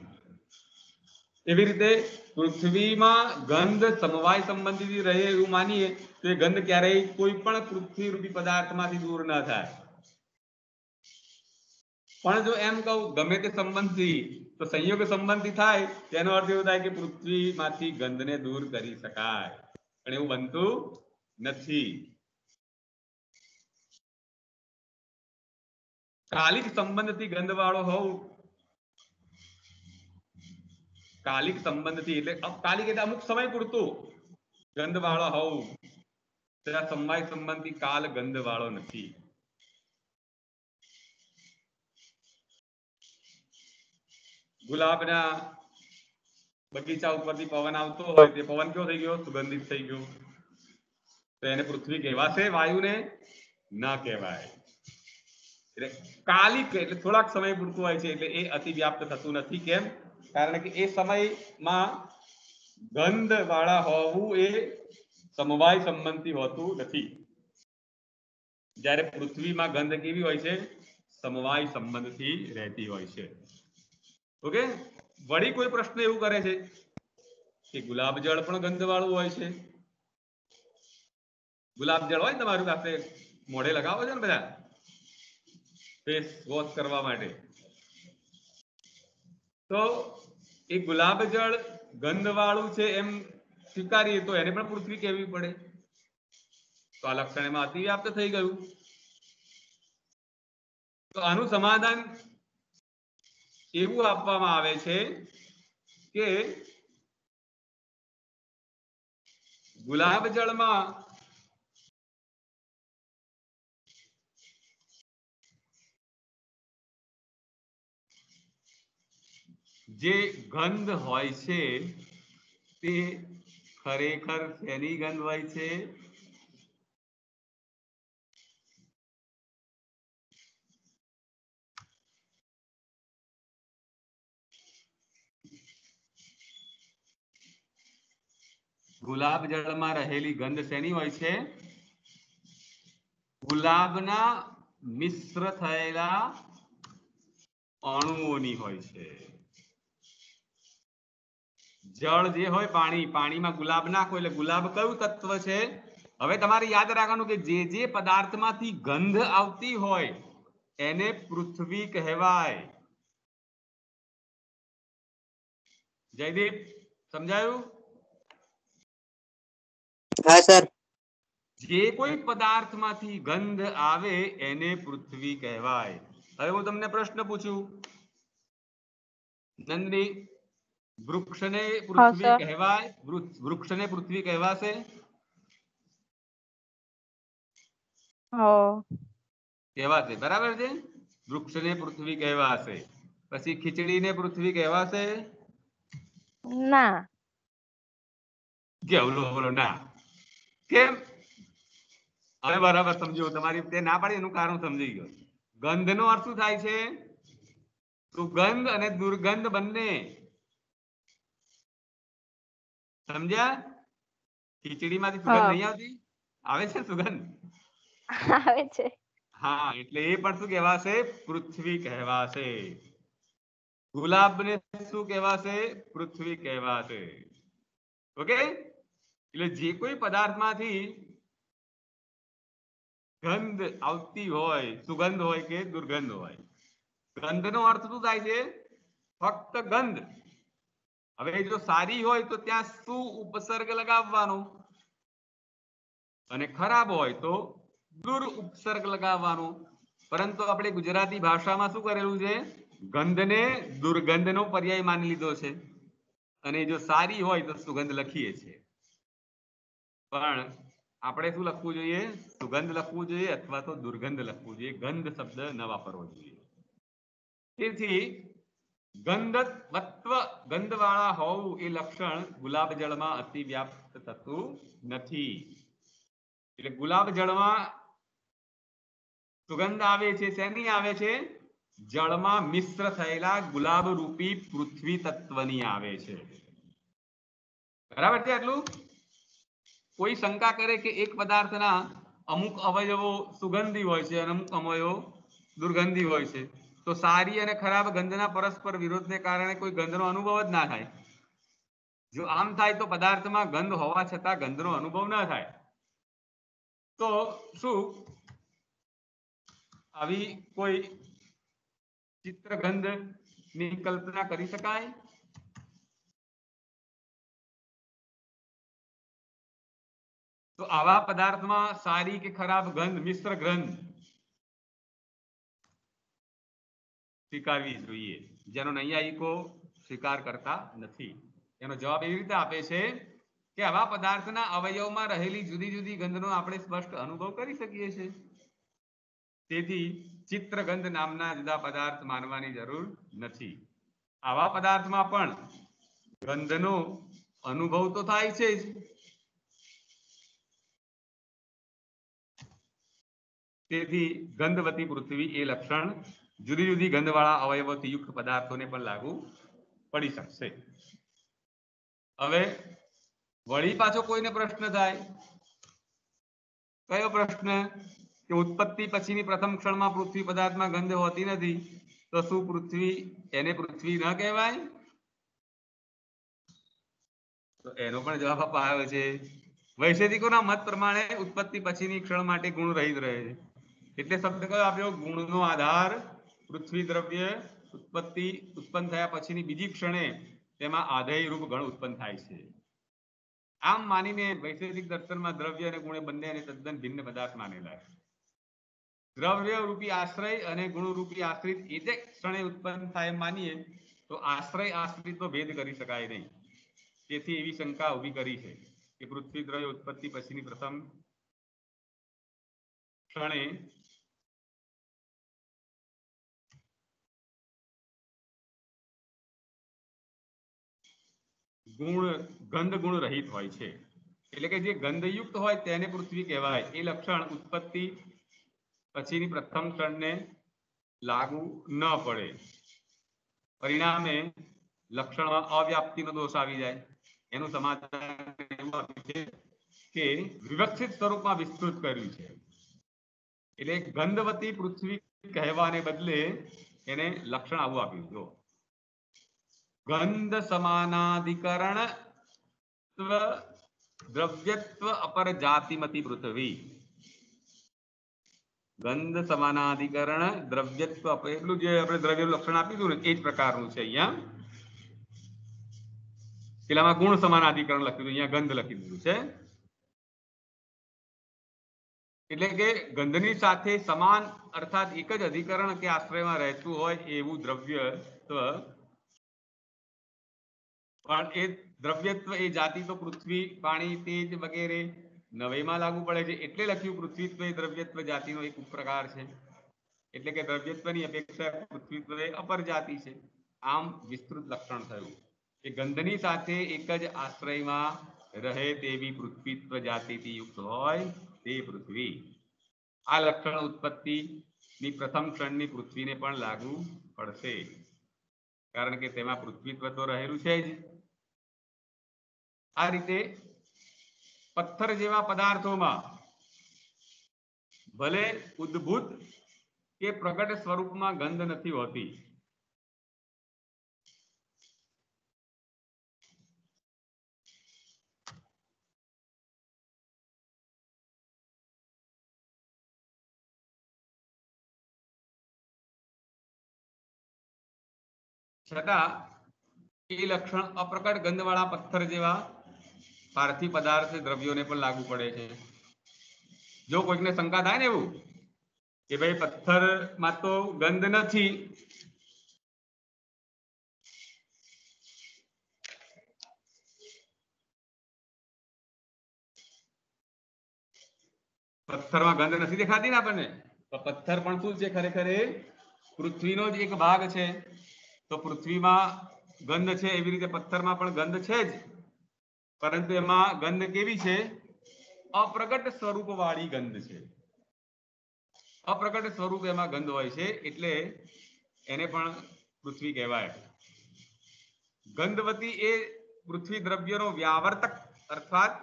એવી રીતે પૃથ્વીમાં ગંધ સમવાય સંબંધીથી રહે એવું માનીએ તો એ ગંધ ક્યારેય કોઈ પણ પૃથ્વી રૂપી પદાર્થમાંથી દૂર ન થાય. પણ જો એમ કહું ગમે તે સંબંધથી, તો સંયોગ સંબંધી થાય, તેનો અર્થ એવો થાય કે પૃથ્વીમાંથી ગંધને દૂર કરી શકાય, પણ એવું બનતું નથી. કાલિક સંબંધથી ગંધવાળો હોવું, કાલિક સંબંધથી એટલે કાલિક એટલે અમુક સમય પૂરતું ગંધવાળો હોવું, તેના સમવાય સંબંધથી કાલ ગંધવાળો નથી. ગુલાબના બગીચા ઉપરથી પવન આવતો હોય, તે પવન કેવો થઈ ગયો? સુગંધિત થઈ ગયો. તો એને પૃથ્વી કહેવાશે? વાયુને ના કહેવાય. એટલે કાલિક એટલે થોડાક સમય પૂરતું હોય છે, એટલે એ અતિવ્યાપ્ત થતું નથી. કેમ? કારણ કે એ સમયમાં ગંધ વાળા હોવું એ સમવાય સંબંધી હોતું નથી. જ્યારે પૃથ્વીમાં ગંધ કેવી હોય છે? સમવાય સંબંધથી રહેતી હોય છે. ઓકે. વળી કોઈ પ્રશ્ન એવું કરે છે કે ગુલાબ જળ પણ ગંધ વાળું હોય છે. ગુલાબ જળ હોય તમારું, આપણે મોઢે લગાવો છો ને બધા ફેસ વોશ કરવા માટે, તો એ ગુલાબ જળ ગંધ વાળું છે એમ સ્વીકારીએ તો એને પણ પૃથ્વી કહેવી પડે. તો આ લક્ષણ એમાં અતિવ્યાપ્ત થઈ ગયું. તો આનું સમાધાન એવું આપવામાં આવે છે કે ગુલાબ જળમાં જે ગંધ હોય છે તે ખરેખર શેની ગંધ હોય છે? ગુલાબ જળમાં રહેલી ગંધ શેની હોય છે? ગુલાબના મિશ્ર થયેલા અણુઓની હોય છે. જળ જે હોય, પાણી, પાણીમાં ગુલાબ નાખો એટલે ગુલાબ કયું તત્વ છે? હવે તમારે યાદ રાખવાનું કે જે જે પદાર્થમાંથી ગંધ આવતી હોય એને પૃથ્વી કહેવાય. જયદીપ, સમજાયું? હા સર. જે કોઈ પદાર્થમાંથી ગંધ આવે એને પૃથ્વી કહેવાય. હવે હું તમને પ્રશ્ન પૂછું, નંદી, વૃક્ષને પૃથ્વી કહેવાય? વૃક્ષને પૃથ્વી કહેવાશે? કહેવાશે, બરાબર છે? વૃક્ષને પૃથ્વી કહેવાશે. પછી ખીચડીને પૃથ્વી કહેવાશે? ના. બોલો બોલો ના. કેમ? હવે બરાબર સમજો. તમારી તે ના પાડી એનું કારણ સમજી ગયો. ગંધનો અર્થ શું થાય છે? સુગંધ અને દુર્ગંધ બંને. સમજ્યા? ખીચડીમાંથી સુગંધ હા. નહીં આવતી? આવે છે સુગંધ? આવે છે. હા, એટલે એ પણ શું કહેવાશે? પૃથ્વી કહેવાશે. ગુલાબને શું કહેવાશે? પૃથ્વી કહેવાશે. ઓકે? એટલે જે કોઈ પદાર્થમાંથી ગંધ આવતી હોય, સુગંધ હોય કે દુર્ગંધ હોય, ગંધનો અર્થ શું થાય છે? ફક્ત ગંધ. હવે જો સારી હોય તો ત્યાં શું ઉપસર્ગ લગાવવાનો, અને ખરાબ હોય તો દુર ઉપસર્ગ લગાવવાનો. પરંતુ આપણે ગુજરાતી ભાષામાં શું કરેલું છે? ગંધને દુર્ગંધનો પર્યાય માની લીધો છે, અને જો સારી હોય તો સુગંધ લખીએ છીએ. પણ આપણે શું લખવું જોઈએ? સુગંધ લખવું જોઈએ અથવા તો દુર્ગંધ લખવું જોઈએ. ગંધ શબ્દ ન વાપરવો જોઈએ. તેથી ગંધવત્વ, ગંધવાળા હોવું એ લક્ષણ ગુલાબ જળમાં અતિવ્યાપ્ત થતું નથી. એટલે ગુલાબ જળમાં સુગંધ આવે છે, શેની આવે છે? જળમાં મિશ્ર થયેલા ગુલાબ રૂપી પૃથ્વી તત્વની આવે છે. બરાબર છે આટલું? કોઈ શંકા કરે કે એક પદાર્થના અમુક અવયવો સુગંધી હોય છે અને અમુક અવયવો દુર્ગંધી હોય છે, તો સારી અને ખરાબ ગંધના પરસ્પર વિરોધને કારણે કોઈ ગંધનો અનુભવ જ ના થાય. જો આમ થાય તો પદાર્થમાં ગંધ હોવા છતાં ગંધનો અનુભવ ના થાય. તો શું આવી કોઈ ચિત્રગંધની કલ્પના કરી શકાય? તો આવા પદાર્થમાં સારી કે ખરાબ ગંધ, મિશ્ર ગંધ સ્વીકારવી જોઈએ, જેનો નૈયાયિકો સ્વીકાર કરતા નથી. એનો જવાબ એવી રીતે આપે છે કે આવા પદાર્થના અવયવમાં રહેલી જુદી જુદી ગંધનો આપણે સ્પષ્ટ અનુભવ કરી શકીએ છીએ. તેથી ચિત્રગંધ નામના જુદા પદાર્થ માનવાની જરૂર નથી. આવા પદાર્થમાં પણ ગંધનો અનુભવ તો થાય છે જ. તેથી ગંધવતી પૃથ્વી એ લક્ષણ જુદી જુદી ગંધવાળા અવયવોથી યુક્ત પદાર્થોને પણ લાગુ પડી શકશે. હવે વળી પાછો કોઈને પ્રશ્ન થાય. કયો પ્રશ્ન? કે ઉત્પત્તિ પછીની પ્રથમ ક્ષણમાં પૃથ્વી પદાર્થમાં ગંધ હોતી નથી, તો શું પૃથ્વી એને પૃથ્વી ન કહેવાય? તો એનો પણ જવાબ અપાયો છે. વૈશેષિકોના મત પ્રમાણે ઉત્પત્તિ પછીની ક્ષણ માટે ગુણ રહિત રહે છે. એટલે શબ્દ કયો આપ્યો? ગુણનો આધાર પૃથ્વી દ્રવ્ય ઉત્પન્ન થયા પછીની બીજી ક્ષણે તેમાં આધેય રૂપ ગણ ઉત્પન્ન થાય છે. આમ માનીને વૈશેષિક દર્શનમાં દ્રવ્ય અને ગુણ બંને તદ્દન ભિન્ન પદાર્થ માનેલા છે. દ્રવ્ય રૂપી આશ્રય અને ગુણ રૂપી આશ્રિત એ જ ક્ષણે ઉત્પન્ન થાય માનીએ તો આશ્રય આશ્રિતનો ભેદ કરી શકાય નહીં. તેથી એવી શંકા ઊભી કરી છે કે પૃથ્વી દ્રવ્ય ઉત્પત્તિ પછીની પ્રથમ ક્ષણે ગંધ ગુણ રહિત હોય છે. એટલે કે જે ગંધયુક્ત હોય તેને પૃથ્વી કહેવાય. એ લક્ષણ ઉત્પત્તિ પછીની પ્રથમ ક્ષણને લાગુ ન પડે. પરિણામે લક્ષણમાં અવ્યાપ્તિનો દોષ આવી જાય. એનું સમાધાન એવું આપ્યું છે કે વિવક્ષિત સ્વરૂપમાં વિસ્તૃત કર્યું છે. એટલે ગંધવતી પૃથ્વી કહેવાને બદલે એને લક્ષણ આવું આપ્યું. જો ગંધ સમાનાધિકરણ દ્રવ્યત્વ અપર જાતિમતી પૃથ્વી. ગંધ સમાનાધિકરણ દ્રવ્યત્વ, એટલું જે આપણે દ્રવ્યનું લક્ષણ આપ્યું ને એ જ પ્રકારનું છે. અહીંયા પેલામાં ગુણ સમાનાધિકરણ લખ્યું, અહીંયા ગંધ લખી દીધું છે. એટલે કે ગંધની સાથે સમાન અર્થાત એક જ અધિકરણ કે આશ્રયમાં રહેતું હોય એવું દ્રવ્યત્વ, પણ એ દ્રવ્યત્વ એ જાતિ તો પૃથ્વી, પાણી, તેજ વગેરે નવેમાં લાગુ પડે છે. એટલે લખ્યું પૃથ્વીત્વ એ દ્રવ્યત્વ જાતિનો એક ઉપપ્રકાર છે. એટલે કે દ્રવ્યત્વની અપેક્ષા પૃથ્વીત્વ એ અપર જાતિ છે. આમ વિસ્તૃત લક્ષણ થયું કે ગંધની સાથે એક જ આશ્રયમાં રહે તેવી પૃથ્વીત્વ જાતિથી યુક્ત હોય તે પૃથ્વી. આ લક્ષણ ઉત્પત્તિની પ્રથમ ક્ષણની પૃથ્વીને પણ લાગુ પડશે, કારણ કે તેમાં પૃથ્વીત્વ તો રહેલું છે જ. આ રીતે પથ્થર જેવા પદાર્થોમાં ભલે ઉદ્ભૂત કે પ્રગટ સ્વરૂપમાં ગંધ નથી હોતી, છતાં એ લક્ષણ અપ્રકટ ગંધવાળા પથ્થર જેવા પાર્થિવ પદાર્થ દ્રવ્યોને પણ લાગુ પડે છે. જો કોઈકને શંકા થાય ને એવું કે ભાઈ પથ્થરમાં તો ગંધ નથી, પથ્થરમાં ગંધ નથી દેખાતી ને આપણને, તો પથ્થર પણ શું છે? ખરેખર એ પૃથ્વીનો જ એક ભાગ છે. તો પૃથ્વીમાં ગંધ છે એવી રીતે પથ્થરમાં પણ ગંધ છે જ, પરંતુ એમાં ગંધ કેવી છે? અપ્રગટ સ્વરૂપ વાળી ગંધ છે. અપ્રગટ સ્વરૂપ એમાં ગંધ હોય છે, એટલે એને પણ પૃથ્વી કહેવાય. ગંધવતી એ પૃથ્વી દ્રવ્યનો વ્યાવર્તક અર્થાત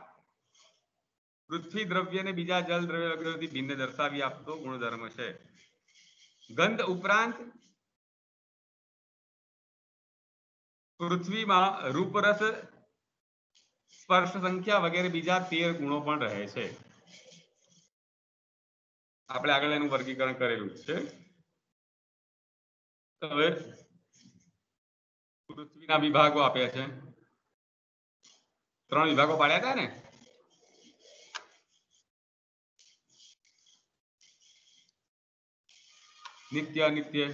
પૃથ્વી દ્રવ્યને બીજા જલ દ્રવ્યથી ભિન્ન દર્શાવી આપતો ગુણધર્મ છે. ગંધ ઉપરાંત પૃથ્વીમાં રૂપરસ સ્પર્શ સંખ્યા વગેરે બીજા 13 ગુણો પણ રહે છે. આપણે આગળ એનું વર્ગીકરણ કરેલું છે. હવે પૃથ્વીના વિભાગો આપ્યા છે. 3 વિભાગો પાડ્યા હતા ને. નિત્ય અનિત્ય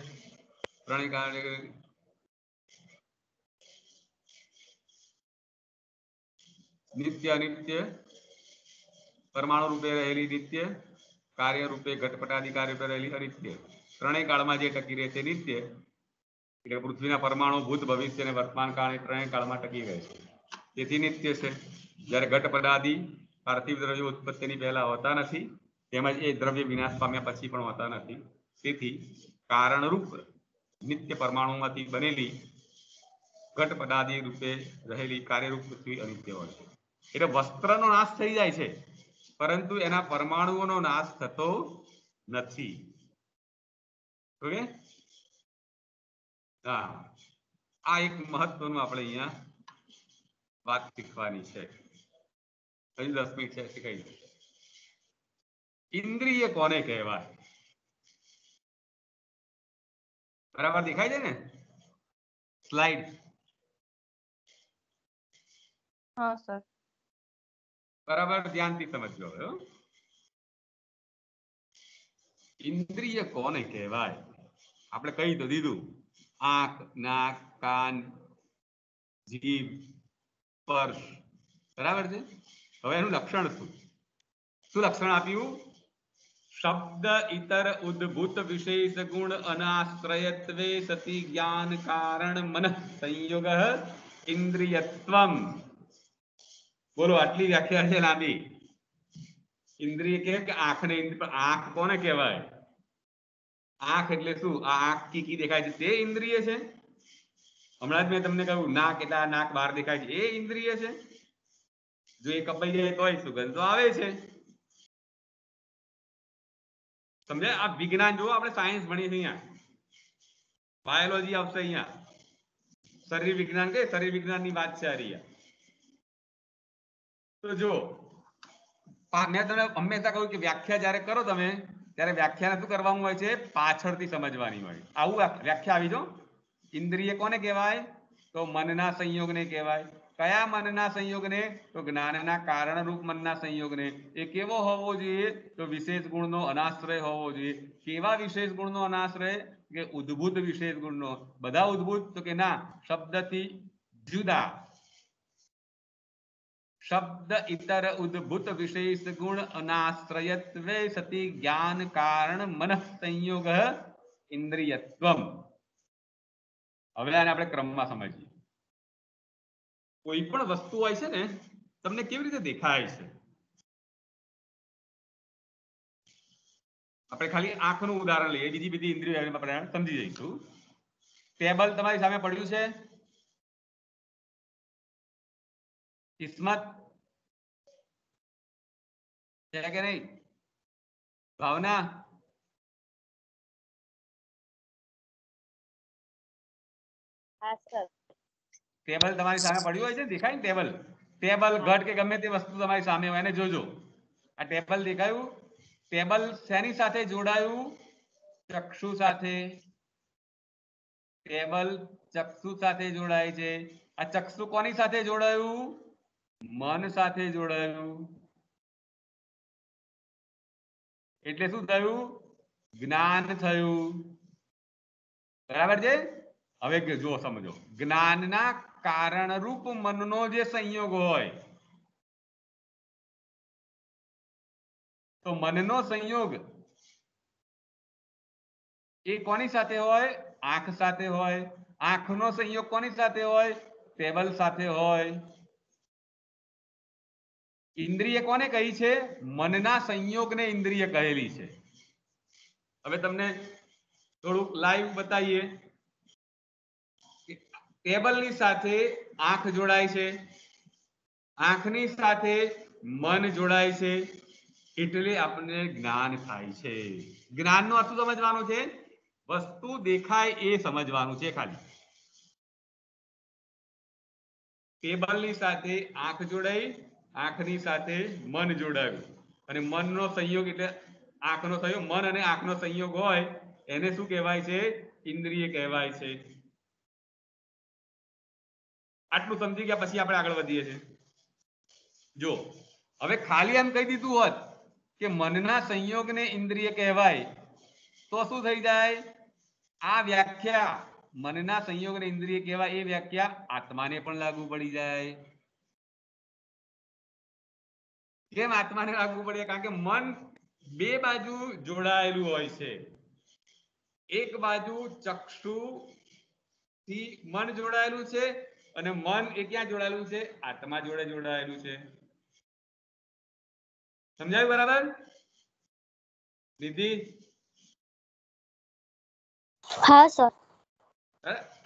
ત્રણેય કાર્ય, નિત્ય અનિત્ય, પરમાણુ રૂપે રહેલી નિત્ય, કાર્ય રૂપે ઘટપટાદી કાર્ય રૂપે રહેલી અનિત્ય. ત્રણેય કાળમાં જે ટકી રહે છે નિત્ય, એટલે પૃથ્વીના પરમાણુ ભૂત ભવિષ્ય અને વર્તમાન કાળે ત્રણેય કાળમાં ટકી રહે છે, તેથી નિત્ય છે. જ્યારે ઘટપટાદી પાર્થિવ દ્રવ્યો ઉત્પત્તિની પહેલા હોતા નથી, તેમજ એ દ્રવ્ય વિનાશ પામ્યા પછી પણ હોતા નથી, તેથી કારણરૂપ નિત્ય પરમાણુમાંથી બનેલી ઘટપટાદી રૂપે રહેલી કાર્યરૂપ પૃથ્વી અનિત્ય હોય છે. એટલે વસ્ત્રનો નાશ થઈ જાય છે, પરંતુ એના પરમાણુઓનો નાશ થતો નથી. ઓકે, હા, આ એક મહત્વનું આપણે અહીંયા વાત શીખવાની છે. હજી 10 મિનિટ છે, શીખાઈ જશે. ઇન્દ્રિય કોને કહેવાય? બરાબર દેખાય છે ને સ્લાઇડ? હા સર. બરાબર ધ્યાનથી સમજજો. ઇન્દ્રિય કોને કહેવાય? આપણે કહી તો દીધું, આંખ, નાક, કાન, જીભ, સ્પર્શ. બરાબર છે. હવે એનું લક્ષણ શું લક્ષણ આપ્યું? શબ્દ ઇતર ઉદ્ભૂત વિશેષ ગુણ અનાશ્રયત્વે સતી જ્ઞાન કારણ મન સંયોગ ઇન્દ્રિયત્વમ. બોલો, આટલી વ્યાખ્યા છે લાંબી. ઇન્દ્રિય કે આંખને, આંખ કોને કહેવાય? આંખ એટલે શું? આ આંખ કીકી દેખાય છે તે ઇન્દ્રિય છે? હમણાં જ મેં તમને કહ્યું નાક એટલે આ નાક બહાર દેખાય છે એ ઇન્દ્રિય છે? જો એ કપાઈ જાય તોય સુગંધ તો આવે છે. સમજે? આ વિજ્ઞાન જો આપણે સાયન્સ ભણીએ છીએ, અહીંયા બાયોલોજી આવશે, અહીંયા શરીર વિજ્ઞાન કે શરીર વિજ્ઞાનની વાત છે. તો જો મેં તમને હંમેશા કહ્યું કે વ્યાખ્યા જ્યારે કરો તમે, ત્યારે વ્યાખ્યાને શું કરવાનું હોય છે? પાછળથી સમજવાની હોય. આવું વ્યાખ્યા આવી જો. ઇન્દ્રિય કોને કહેવાય? તો મનના સંયોગને કહેવાય. કયા મનના સંયોગને? તો જ્ઞાનના કારણરૂપ મનના સંયોગને. એ કેવો હોવો જોઈએ? તો વિશેષ ગુણનો અનાશ્રય હોવો જોઈએ. કેવા વિશેષ ગુણનો અનાશ્રય? કે ઉદ્ભૂત વિશેષ ગુણનો. બધા ઉદ્ભૂત? તો કે ના, શબ્દથી જુદા. शब्द इतर उद्भूत विशेष गुण अनाश्रयत्वे सति ज्ञान कारण मन संयोग इंद्रियत्वम। હવે આને આપણે ક્રમમાં સમજીએ। કોઈ પણ વસ્તુ હોય છે ને તમને કેવી રીતે દેખાય છે? આપણે ખાલી આંખનું ઉદાહરણ લઈએ, બીજી બધી ઇન્દ્રિયો આપણે સમજી જઈશું। ટેબલ તમારી સામે પડ્યું છે, કિસ્મત છે કે નહીં? ભાવના ટેબલ તમારી સામે પડ્યું હોય છે, દેખાય ને ટેબલ? ટેબલ ઘટ કે ગમે તે વસ્તુ તમારી સામે હોય એને જોજો। આ ટેબલ દેખાયું? ટેબલ શેની સાથે જોડાયું? ચક્ષુ સાથે। ટેબલ ચક્ષુ સાથે જોડાય છે। આ ચક્ષુ કોની સાથે જોડાયું? મન સાથે જોડાયું। એટલે શું થયું? જ્ઞાન થયું। બરાબર છે? હવે જો સમજો, જ્ઞાનના કારણરૂપ મનનો જે સંયોગ હોય તો મનનો સંયોગ એ કોની સાથે હોય? આંખ સાથે હોય। આંખનો સંયોગ કોની સાથે હોય? ટેબલ સાથે હોય। ઇન્દ્રિય કોને કહી છે? મનના સંયોગને ઇન્દ્રિય કહેલી છે। હવે તમને થોડુંક લાઈવ બતાવીએ। ટેબલની સાથે આંખ જોડાય છે, આંખની સાથે મન જોડાય છે, એટલે આપણને જ્ઞાન થાય છે। જ્ઞાનનો અર્થ સમજવાનો છે, વસ્તુ દેખાય એ સમજવાનું છે ખાલી। ટેબલની સાથે આંખ જોડાઈ, આંખની સાથે મન જોડાયું, અને મનનો સંયોગ એટલે આંખનો સંયોગ, મન અને આંખનો સંયોગ હોય એને શું કહેવાય છે? ઇન્દ્રિય કહેવાય છે। આટલું સમજી ગયા પછી આપણે આગળ વધીએ છીએ। જો હવે ખાલી એમ કહી દીધું હોત કે મનના સંયોગને ઇન્દ્રિય કહેવાય તો શું થઈ જાય? આ વ્યાખ્યા મનના સંયોગને ઇન્દ્રિય કહેવાય એ વ્યાખ્યા આત્માને પણ લાગુ પડી જાય। કેમ આત્માને લાગુ પડે? કારણ કે મન બે બાજુ જોડાયેલું હોય છે। એક બાજુ ચક્ષુ થી મન જોડાયેલું છે, અને મન એ ક્યાં જોડાયેલું છે? આત્મા જોડે જોડાયેલું છે। સમજાયું બરાબર? નિધિ? હા સર।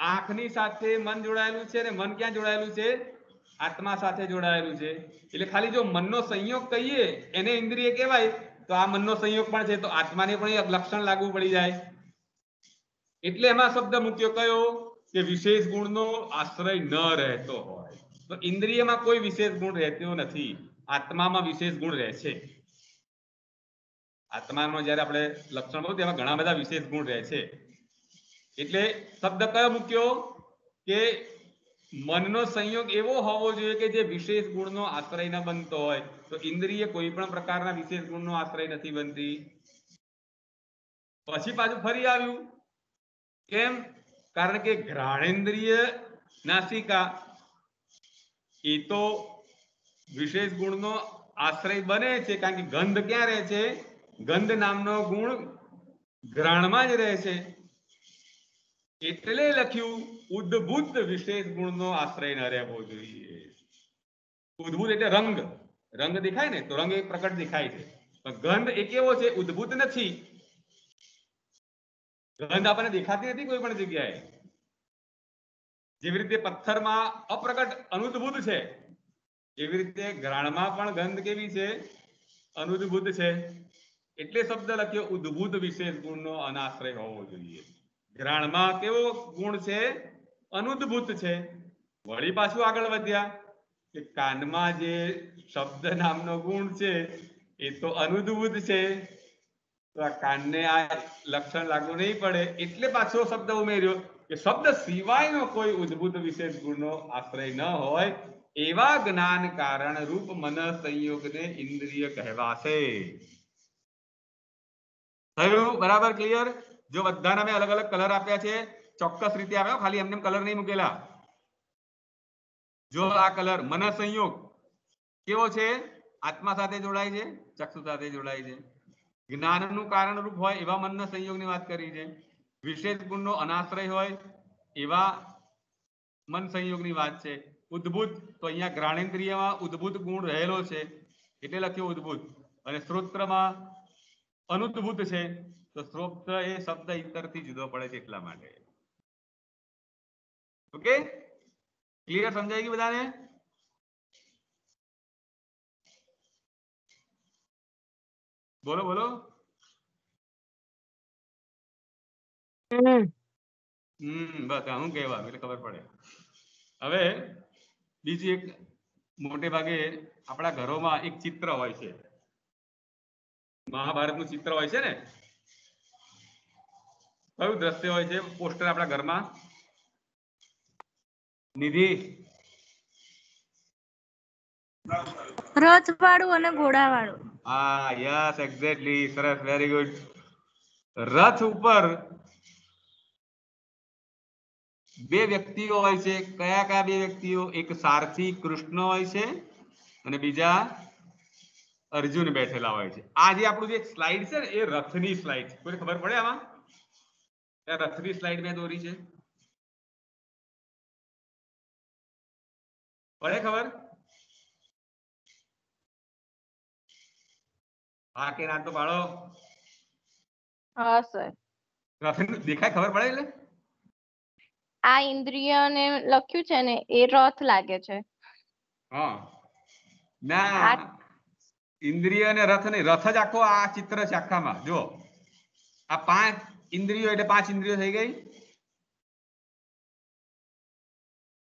આંખની સાથે મન જોડાયેલું છે, અને મન ક્યાં જોડાયેલું છે? આત્મા સાથે જોડાયેલું છે। એટલે ખાલી જો મનનો સંયોગ કહીએ એને ઇન્દ્રિય કહેવાય તો આ મનનો સંયોગ પણ છે તો આત્માને પણ એ લક્ષણ લાગુ પડી જાય। એટલે એમાં શબ્દ મૂક્યો કયો? કે વિશેષ ગુણનો આશ્રય ન રહેતો હોય। તો ઇન્દ્રિયમાં કોઈ વિશેષ ગુણ રહેતો નથી, આત્મામાં વિશેષ ગુણ રહે છે। આત્માનો જ્યારે આપણે લક્ષણ બોલું તેમાં ઘણા બધા વિશેષ ગુણ રહે છે। એટલે શબ્દ કયો મૂક્યો? કે મનનો સંયોગ એવો હોવો જોઈએ કે જે વિશેષ ગુણનો આશ્રય ન બનતો હોય। તો ઇન્દ્રિય કોઈ પણ પ્રકારના વિશેષ ગુણનો આશ્રય નથી બનતી। પછી પાછું ફરી આવ્યું, કેમ? કારણ કે ઘ્રાણેન્દ્રિય નાસિકા એ તો વિશેષ ગુણનો આશ્રય બને છે, કારણ કે ગંધ ક્યાં રહે છે? ગંધ નામનો ગુણ ઘ્રાણમાં જ રહે છે। એટલે લખ્યું ઉદ્ભૂત વિશેષ ગુણનો આશ્રય ન રહેવો જોઈએ। ઉદ્ભૂત એટલે રંગ, રંગ દેખાય ને તો રંગ એક પ્રકટ દેખાય છે, પણ ગંધ એ કેવો છે? ઉદ્ભૂત નથી। ગંધ આપણને દેખાતી નથી કોઈ પણ જગ્યાએ। જેવી રીતે પથ્થરમાં અપ્રકટ અનુદ્ભૂત છે, એવી રીતે ઘ્રાણમાં પણ ગંધ કેવી છે? અનુદ્ભૂત છે। એટલે શબ્દ લખ્યો ઉદ્ભૂત વિશેષ ગુણનો અનાશ્રય હોવો જોઈએ। ઘ્રાણમાં કેવો ગુણ છે? અનુદ્ભૂત છે। વળી પાછું આગળ વધ્યા કે કાનમાં જે શબ્દ નામનો ગુણ છે એ તો અનુદ્ભૂત છે, તો આ કાનને આ લક્ષણ લાગુ નહીં પડે। એટલે પાછો શબ્દ ઉમેર્યો કે શબ્દ સિવાયનો કોઈ ઉદ્ભૂત વિશેષ ગુણનો આશ્રય ન હોય એવા જ્ઞાન કારણ રૂપ મન સંયોગને ઇન્દ્રિય કહેવાશે। થયું બરાબર? ક્લિયર? જો બધાના મેં અલગ અલગ કલર આપ્યા છે, ચોક્કસ રીતે આપ્યા, ખાલી એમને કલર નહીં મૂકેલા। જો આ કલર મન સંયોગ, કેવો છે? આત્મા સાથે જોડાય છે, ચક્ષુ સાથે જોડાય છે. જ્ઞાનનું કારણરૂપ હોય એવા મનના સંયોગની વાત કરી છે. વિશેષ ગુણનો અનાશ્રય હોય એવા મન સંયોગની વાત છે. ઉદ્ભુત, તો અહીંયા ઘ્રાણેન્દ્રિયમાં ઉદ્ભુત ગુણ રહેલો છે એટલે લખ્યો ઉદ્ભુત. અને શ્રોત્રમાં અનુદ્ભુત છે, તો શ્રોત્ર એ શબ્દ ઇતરથી જુદો પડે છે એટલા માટે. Okay, clear? સમજાઈ ગયું બધાને? બોલો બોલો. બસ હું કહેવા એટલે ખબર પડે. હવે બીજી એક, મોટે ભાગે આપણા ઘરોમાં એક ચિત્ર હોય છે, મહાભારતનું ચિત્ર હોય છે ને. કયું દ્રશ્ય હોય છે પોસ્ટર આપણા ઘરમાં? નિધિ? રથ વાળું અને ઘોડા વાળું. હા, યસ, એક્ઝેક્ટલી, સરસ, વેરી ગુડ. રથ ઉપર બે વ્યક્તિઓ હોય છે. કયા કયા બે વ્યક્તિઓ? એક સારથી કૃષ્ણ હોય છે અને બીજા અર્જુન બેઠેલા હોય છે. આ જે આપણું જે સ્લાઇડ છે ને, એ રથની સ્લાઇડ છે. કોઈને ખબર પડે આમાં? રથની સ્લાઇડ મેં દોરી છે, પડે ખબર? હા કે ના તો પાડો. હા સર. રથ દેખાય, ખબર પડે? એટલે આ ઇન્દ્રિયને લખ્યું છે ને એ રથ લાગે છે. હા, ના, ઇન્દ્રિય અને રથ નહીં, રથ જ આખો આ ચિત્ર છે આખામાં. જો આ 5 ઇન્દ્રિયો એટલે 5 ઇન્દ્રિયો થઈ ગઈ.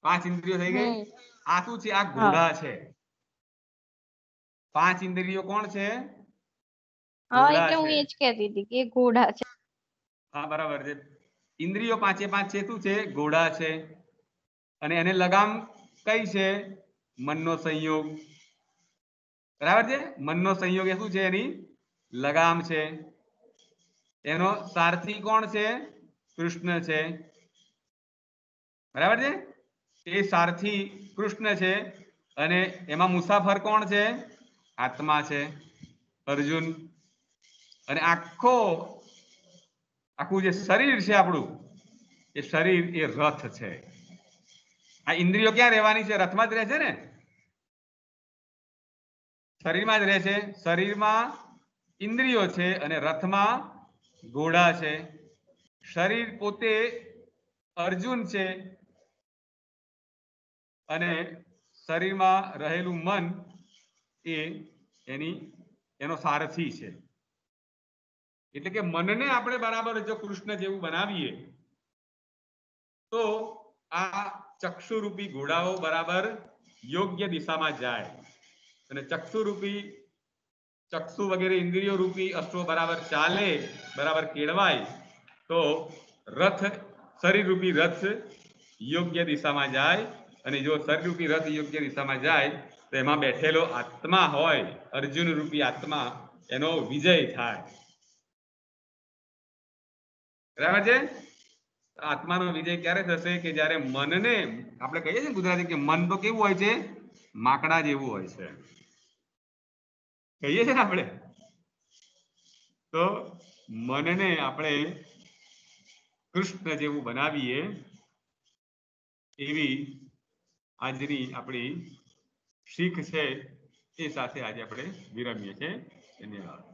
5 ઇન્દ્રિયો થઈ ગઈ. આ શું છે? આ ઘોડા છે. 5 ઇન્દ્રિયો કોણ છે? હા, એટલે હું એ જ કહેતી હતી કે ઘોડા છે. હા, બરાબર છે. ઇન્દ્રિયો 5 એ 5 છે, શું છે? ઘોડા છે. અને એને લગામ કઈ છે? મનનો સંયોગ. બરાબર છે? મનનો સંયોગ એ શું છે? એની લગામ છે. એનો સારથી કોણ છે? કૃષ્ણ છે. બરાબર છે? એ સારથી કૃષ્ણ છે અને એમાં મુસાફર કોણ છે? આત્મા છે, અર્જુન. અને આખું જે શરીર છે આપણું, એ શરીર એ રથ છે. આ ઇન્દ્રિયો ક્યાં રહેવાની છે? રથમાં જ રહે છે ને? શરીરમાં જ રહે છે. શરીરમાં ઇન્દ્રિયો છે અને રથમાં ઘોડા છે. શરીર પોતે અર્જુન છે અને શરીરમાં રહેલું મન એ એનો સારથી છે. એટલે કે મનને આપણે બરાબર જો કૃષ્ણ જેવું બનાવીએ તો આ ચક્ષુરૂપી ઘોડાઓ બરાબર યોગ્ય દિશામાં જાય અને ચક્ષુ વગેરે ઇન્દ્રિયો રૂપી અશ્વો બરાબર ચાલે, બરાબર કેળવાય, તો શરીર રૂપી રથ યોગ્ય દિશામાં જાય. અને જો શરીર રૂપી રથ યોગ્ય દિશામાં જાય તો એમાં બેઠેલો આત્મા હોય, અર્જુન રૂપી આત્મા, એનો વિજય થાય. બરાબર છે? આત્માનો વિજય ક્યારે થશે? કે જ્યારે મનને, આપણે કહીએ છીએ ગુજરાતી કે મન તો કેવું હોય છે? માકડા જેવું હોય છે, કહીએ છીએ ને આપણે. તો મનને આપણે કૃષ્ણ જેવું બનાવીએ, એવી આજની આપણી શીખ છે. એ સાથે આજે આપણે વિરમીએ છીએ. ધન્યવાદ.